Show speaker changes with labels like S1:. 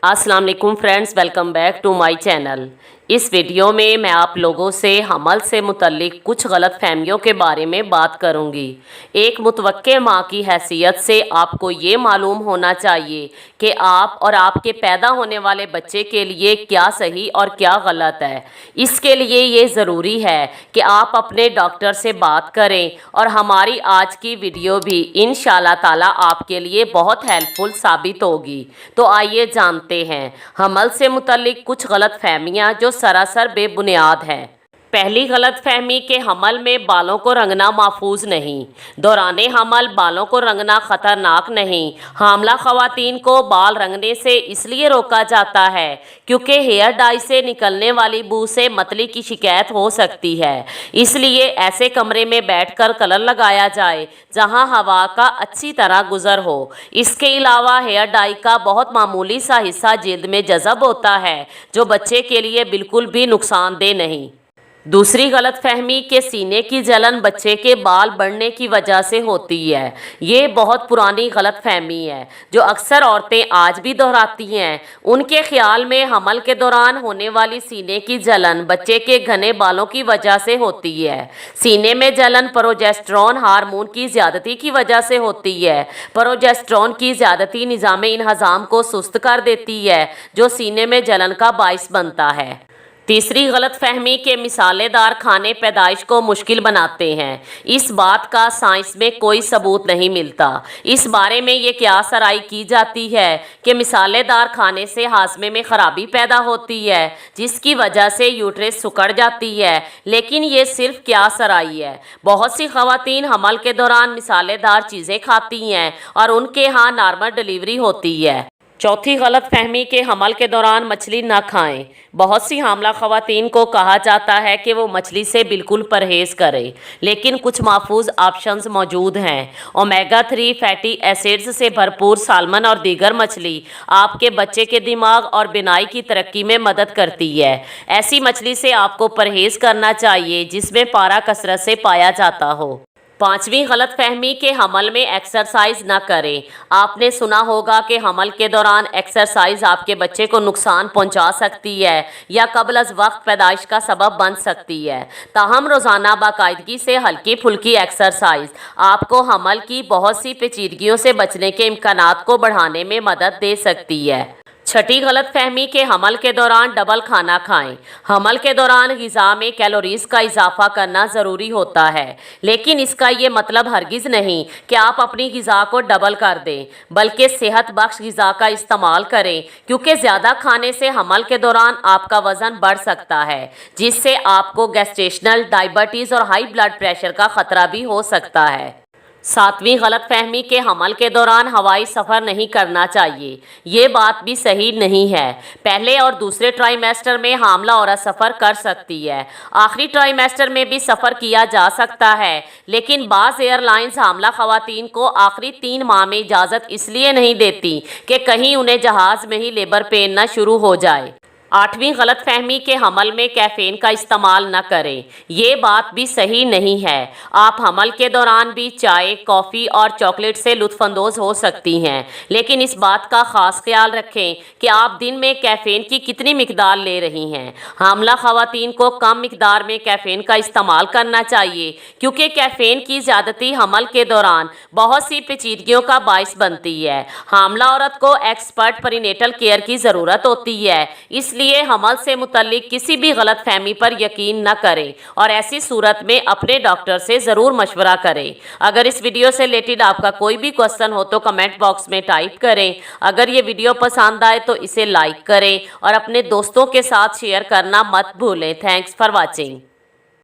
S1: अस्सलाम वालेकुम friends, welcome back to my channel. इस वीडियो में मैं आप लोगों से हमल से मुतल्लिक कुछ गलत फहमियों के बारे में बात करूंगी। एक मुतवक्के माँ की हैसियत से आपको ये मालूम होना चाहिए कि आप और आपके पैदा होने वाले बच्चे के लिए क्या सही और क्या गलत है। इसके लिए ये ज़रूरी है कि आप अपने डॉक्टर से बात करें और हमारी आज की वीडियो भी इंशाअल्लाह ताला आपके लिए बहुत हेल्पफुल साबित होगी। तो आइए जानते हैं हमल से मुतल्लिक कुछ गलत फहमियाँ जो सरासर बेबुनियाद है। पहली गलत फहमी कि हमल में बालों को रंगना महफूज नहीं। दौराने हमल बालों को रंगना ख़तरनाक नहीं। हामला ख़वातीन को बाल रंगने से इसलिए रोका जाता है क्योंकि हेयर डाई से निकलने वाली बू से मतली की शिकायत हो सकती है। इसलिए ऐसे कमरे में बैठकर कलर लगाया जाए जहां हवा का अच्छी तरह गुजर हो। इसके अलावा हेयर डाई का बहुत मामूली सा हिस्सा जिल्द में जज़ब होता है जो बच्चे के लिए बिल्कुल भी नुकसानदेह नहीं। दूसरी गलत फहमी कि सीने की जलन बच्चे के बाल बढ़ने की वजह से होती है। ये बहुत पुरानी गलत फहमी है जो अक्सर औरतें आज भी दोहराती हैं। उनके ख्याल में हमल के दौरान होने वाली सीने की जलन बच्चे के घने बालों की वजह से होती है। सीने में जलन प्रोजेस्टेरोन हार्मोन की ज़्यादती की वजह से होती है। प्रोजेस्टेरोन की ज़्यादती निज़ाम इंहज़ाम को सुस्त कर देती है जो सीने में जलन का बाइस बनता है। तीसरी गलत फहमी के मिसालेदार खाने पैदाइश को मुश्किल बनाते हैं। इस बात का साइंस में कोई सबूत नहीं मिलता। इस बारे में ये क़यास आराई की जाती है कि मिसालेदार खाने से हाजमे में ख़राबी पैदा होती है जिसकी वजह से यूट्रस सिकुड़ जाती है, लेकिन ये सिर्फ क़यास आराई है। बहुत सी ख़वातीन हमल के दौरान मिसालेदार चीज़ें खाती हैं और उनके यहाँ नॉर्मल डिलीवरी होती है। चौथी गलत फहमी के हमल के दौरान मछली न खाएं। बहुत सी हामला ख़वातीन को कहा जाता है कि वो मछली से बिल्कुल परहेज़ करें, लेकिन कुछ महफूज ऑप्शंस मौजूद हैं। ओमेगा 3 फैटी एसिड्स से भरपूर सालमन और दीगर मछली आपके बच्चे के दिमाग और बिनाई की तरक्की में मदद करती है। ऐसी मछली से आपको परहेज़ करना चाहिए जिसमें पारा कसरत से पाया जाता हो। पांचवी गलत फहमी के हमल में एक्सरसाइज न करें। आपने सुना होगा कि हमल के दौरान एक्सरसाइज आपके बच्चे को नुकसान पहुंचा सकती है या कबल अज़ वक्त पैदाइश का सबब बन सकती है। ताहम रोज़ाना बाकायदगी से हल्की फुल्की एक्सरसाइज आपको हमल की बहुत सी पेचीदगियों से बचने के इम्कानात को बढ़ाने में मदद दे सकती है। छठी गलत फहमी के हमल के दौरान डबल खाना खाएं। हमल के दौरान ग़िज़ा में कैलोरीज़ का इजाफा करना ज़रूरी होता है, लेकिन इसका ये मतलब हरगिज़ नहीं कि आप अपनी ग़िज़ा को डबल कर दें, बल्कि सेहत बख्श ग़िज़ा का इस्तेमाल करें क्योंकि ज़्यादा खाने से हमल के दौरान आपका वज़न बढ़ सकता है जिससे आपको गैस्ट्रेशनल डायबिटीज़ और हाई ब्लड प्रेशर का ख़तरा भी हो सकता है। सातवीं गलत फहमी के हमल के दौरान हवाई सफ़र नहीं करना चाहिए। ये बात भी सही नहीं है। पहले और दूसरे ट्राइमेस्टर में हामला औरत सफ़र कर सकती है। आखिरी ट्राइमेस्टर में भी सफ़र किया जा सकता है, लेकिन बाज़ एयरलाइंस हामला ख़वातीन को आखिरी 3 माह में इजाज़त इसलिए नहीं देती कि कहीं उन्हें जहाज़ में ही लेबर पेन न शुरू हो जाए। आठवीं गलत फहमी के हमल में कैफ़ीन का इस्तेमाल न करें। ये बात भी सही नहीं है। आप हमल के दौरान भी चाय, कॉफ़ी और चॉकलेट से लुत्फ़अंदोज़ हो सकती हैं, लेकिन इस बात का ख़ास ख्याल रखें कि आप दिन में कैफ़ीन की कितनी मिकदार ले रही हैं। हामला ख़वातीन को कम मिकदार में कैफ़ीन का इस्तेमाल करना चाहिए क्योंकि कैफ़ीन की ज़्यादती हमल के दौरान बहुत सी पेचीदगियों का बाइस बनती है। हामला औरत को एक्सपर्ट प्रीनेटल केयर की ज़रूरत होती है, इसलिए हमल से मुतल्लिक किसी भी गलत फहमी पर यकीन न करें और ऐसी सूरत में अपने डॉक्टर से ज़रूर मशवरा करें। अगर इस वीडियो से रिलेटेड आपका कोई भी क्वेश्चन हो तो कमेंट बॉक्स में टाइप करें। अगर ये वीडियो पसंद आए तो इसे लाइक करें और अपने दोस्तों के साथ शेयर करना मत भूलें। Thanks for watching.